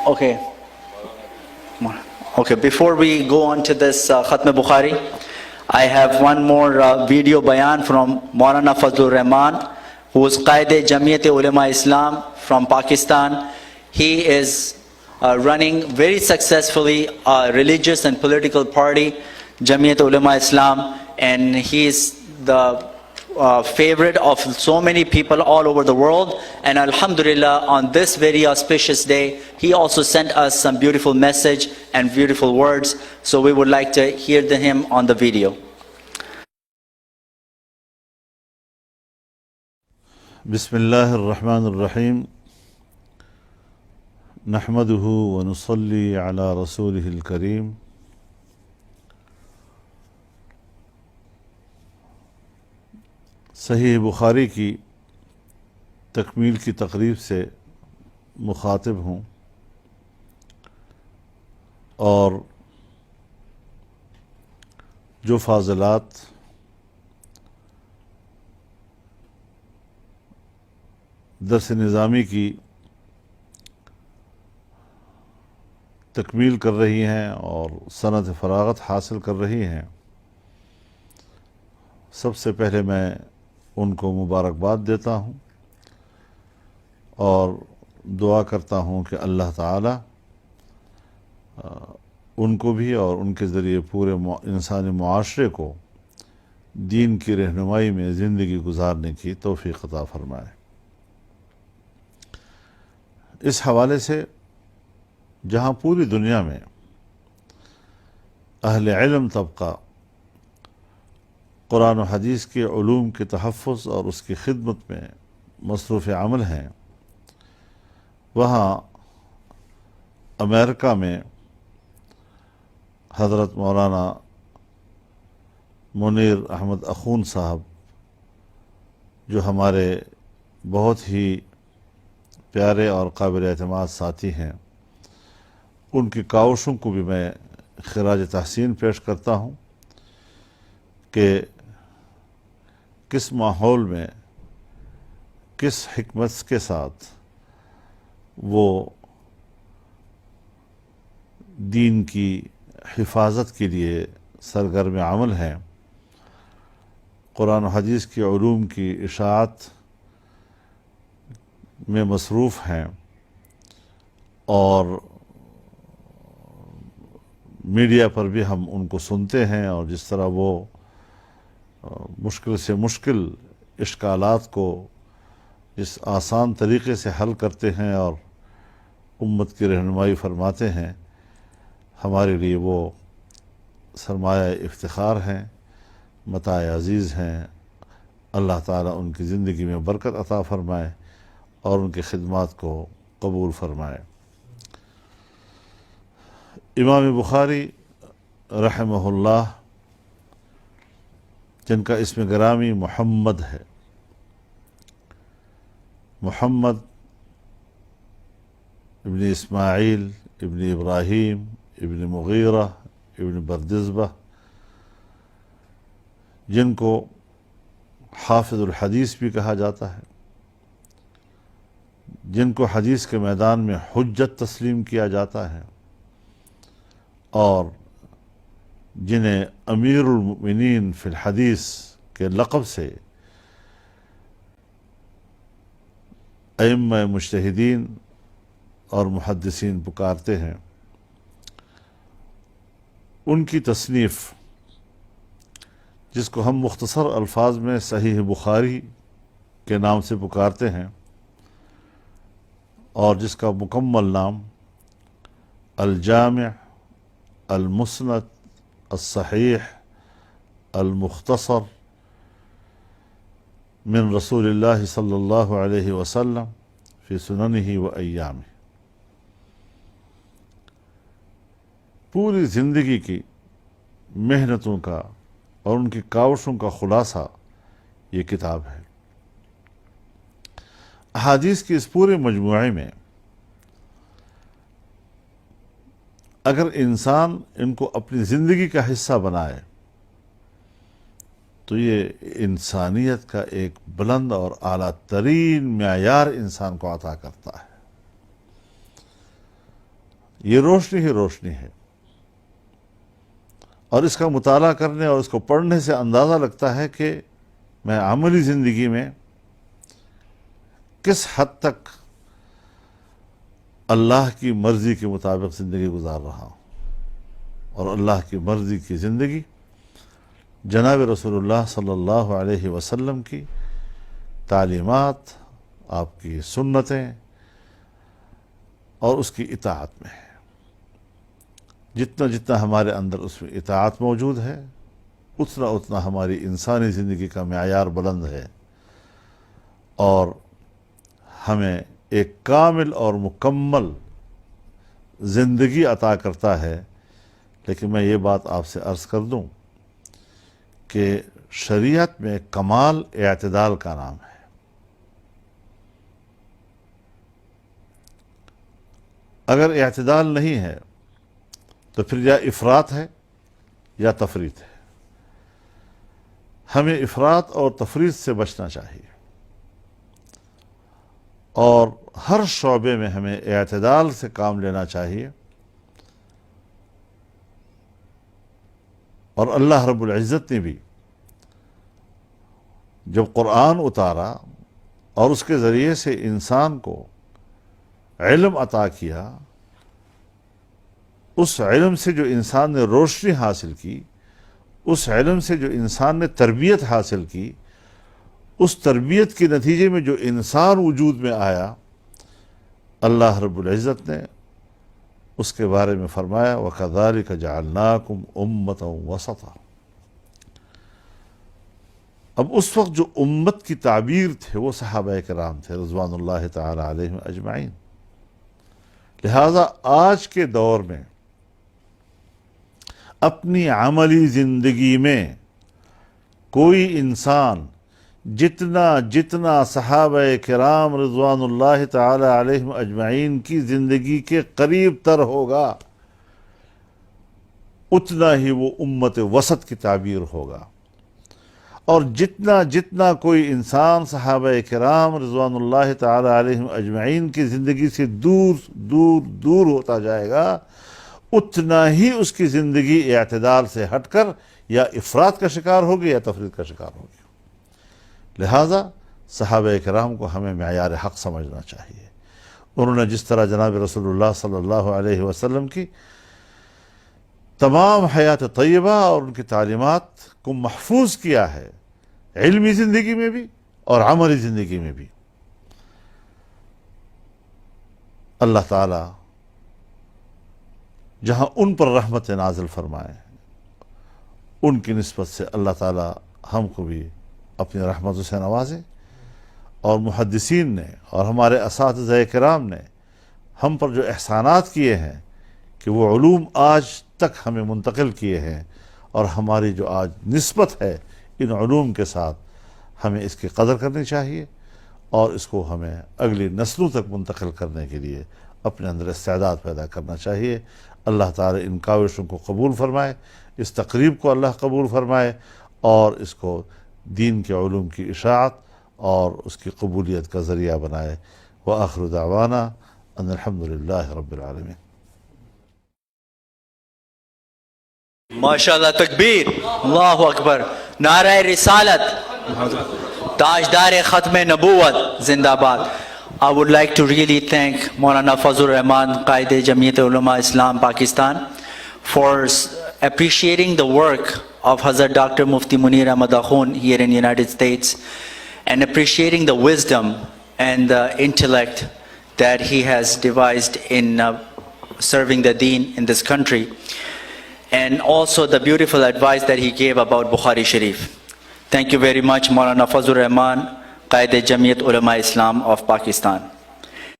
Okay. Okay, before we go on to this Khatm Bukhari, I have one more video bayan from Maulana Fazlur Rahman, who is Qaede Jamiyat Ulema Islam from Pakistan. He is running very successfully a religious and political party, Jamiyat Ulema Islam, and he is the favorite of so many people all over the world. And alhamdulillah, on this very auspicious day, he also sent us some beautiful message and beautiful words. So we would like to hear him on the video. Bismillahir Rahmanir Rahim. Nahmaduhu wa nusalli ala rasulihil kareem. صحیح بخاری کی تکمیل کی تقریب سے مخاطب ہوں اور جو فاضلات درس نظامی کی تکمیل کر رہی ہیں اور سند فراغت حاصل کر رہی ہیں، سب سے پہلے میں ان کو مبارکباد دیتا ہوں اور دعا کرتا ہوں کہ اللہ تعالی ان کو بھی اور ان کے ذریعے پورے انسانی معاشرے کو دین کی رہنمائی میں زندگی گزارنے کی توفیق عطا فرمائے۔ اس حوالے سے جہاں پوری دنیا میں اہل علم طبقہ قرآن و حدیث کے علوم کے تحفظ اور اس کی خدمت میں مصروف عمل ہیں، وہاں امریکہ میں حضرت مولانا منیر احمد اخون صاحب، جو ہمارے بہت ہی پیارے اور قابل اعتماد ساتھی ہیں، ان کی کاوشوں کو بھی میں خراج تحسین پیش کرتا ہوں کہ کس ماحول میں کس حکمت کے ساتھ وہ دین کی حفاظت کے لیے سرگرم عمل ہیں، قرآن و حدیث کے علوم کی اشاعت میں مصروف ہیں اور میڈیا پر بھی ہم ان کو سنتے ہیں، اور جس طرح وہ مشکل سے مشکل اشکالات کو اس آسان طریقے سے حل کرتے ہیں اور امت کی رہنمائی فرماتے ہیں، ہمارے لیے وہ سرمایہ افتخار ہیں، متاع عزیز ہیں۔ اللہ تعالیٰ ان کی زندگی میں برکت عطا فرمائے اور ان کی خدمات کو قبول فرمائے۔ امام بخاری رحمہ اللہ، جن کا اسم گرامی محمد ہے، محمد ابن اسماعیل ابن ابراہیم ابن مغیرہ ابن بردزبہ، جن کو حافظ الحدیث بھی کہا جاتا ہے، جن کو حدیث کے میدان میں حجت تسلیم کیا جاتا ہے، اور جنہیں امیر المؤمنین فی الحدیث کے لقب سے ائمہ مجتہدین اور محدثین پکارتے ہیں، ان کی تصنیف، جس کو ہم مختصر الفاظ میں صحیح بخاری کے نام سے پکارتے ہیں، اور جس کا مکمل نام الجامع المسند الصحیح المختصر من رسول اللہ صلی اللہ علیہ وسلم فی سننہ و ایامہ، پوری زندگی کی محنتوں کا اور ان کی کاوشوں کا خلاصہ یہ کتاب ہے۔ احادیث کی اس پورے مجموعے میں اگر انسان ان کو اپنی زندگی کا حصہ بنائے تو یہ انسانیت کا ایک بلند اور اعلیٰ ترین معیار انسان کو عطا کرتا ہے۔ یہ روشنی ہی روشنی ہے، اور اس کا مطالعہ کرنے اور اس کو پڑھنے سے اندازہ لگتا ہے کہ میں عملی زندگی میں کس حد تک اللہ کی مرضی کے مطابق زندگی گزار رہا ہوں۔ اور اللہ کی مرضی کی زندگی جناب رسول اللہ صلی اللہ علیہ وسلم کی تعلیمات، آپ کی سنتیں اور اس کی اطاعت میں ہے۔ جتنا جتنا ہمارے اندر اس میں اطاعت موجود ہے، اتنا اتنا ہماری انسانی زندگی کا معیار بلند ہے اور ہمیں ایک کامل اور مکمل زندگی عطا کرتا ہے۔ لیکن میں یہ بات آپ سے عرض کر دوں کہ شریعت میں کمال اعتدال کا نام ہے۔ اگر اعتدال نہیں ہے تو پھر یا افراط ہے یا تفریط ہے۔ ہمیں افراط اور تفریط سے بچنا چاہیے، اور ہر شعبے میں ہمیں اعتدال سے کام لینا چاہیے۔ اور اللہ رب العزت نے بھی جب قرآن اتارا اور اس کے ذریعے سے انسان کو علم عطا کیا، اس علم سے جو انسان نے روشنی حاصل کی، اس علم سے جو انسان نے تربیت حاصل کی، اس تربیت کے نتیجے میں جو انسان وجود میں آیا، اللہ رب العزت نے اس کے بارے میں فرمایا وَكَذَلِكَ جَعَلْنَاكُمْ أُمَّةً وَسَطًا۔ اب اس وقت جو امت کی تعبیر تھے وہ صحابہ کرام تھے رضوان اللہ تعالی علیہم اجمعین۔ لہذا آج کے دور میں اپنی عملی زندگی میں کوئی انسان جتنا صحابہ کرام رضوان اللہ تعالی علیہم اجمعین کی زندگی کے قریب تر ہوگا، اتنا ہی وہ امت وسط کی تعبیر ہوگا۔ اور جتنا کوئی انسان صحابہ کرام رضوان اللہ تعالی علیہم اجمعین کی زندگی سے دور ہوتا جائے گا، اتنا ہی اس کی زندگی اعتدال سے ہٹ کر یا افراط کا شکار ہوگی یا تفریط کا شکار ہوگی۔ لہذا صحابہ کرام کو ہمیں معیار حق سمجھنا چاہیے۔ انہوں نے جس طرح جناب رسول اللہ صلی اللہ علیہ وسلم کی تمام حیات طیبہ اور ان کی تعلیمات کو محفوظ کیا ہے، علمی زندگی میں بھی اور عملی زندگی میں بھی۔ اللہ تعالی جہاں ان پر رحمت نازل فرمائے، ان کی نسبت سے اللہ تعالی ہم کو بھی اپنی رحمتوں سے نوازے، اور محدثین نے اور ہمارے اساتذہ کرام نے ہم پر جو احسانات کیے ہیں کہ وہ علوم آج تک ہمیں منتقل کیے ہیں، اور ہماری جو آج نسبت ہے ان علوم کے ساتھ، ہمیں اس کی قدر کرنی چاہیے، اور اس کو ہمیں اگلی نسلوں تک منتقل کرنے کے لیے اپنے اندر استعداد پیدا کرنا چاہیے۔ اللہ تعالی ان کاوشوں کو قبول فرمائے، اس تقریب کو اللہ قبول فرمائے، اور اس کو دین کے علوم کی اشاعت اور اس کی قبولیت کا ذریعہ بنائے۔ وآخر دعوانا ان الحمدللہ رب العالمین۔ ماشاءاللہ، تکبیر، اللہ اکبر، نعرہ رسالت، تاجدار ختم نبوت زندہ باد۔ I would like to really thank Maulana Fazlur Rahman, Qaid Jamiat Ulama Islam Pakistan, for appreciating the work of Hazrat Dr. Mufti Munir Ahmad Akhund here in the United States, and appreciating the wisdom and the intellect that he has devised in serving the deen in this country, and also the beautiful advice that he gave about Bukhari Sharif. Thank you very much, Maulana Fazlur Rahman, Qaid Jamiat Ulama Islam of Pakistan.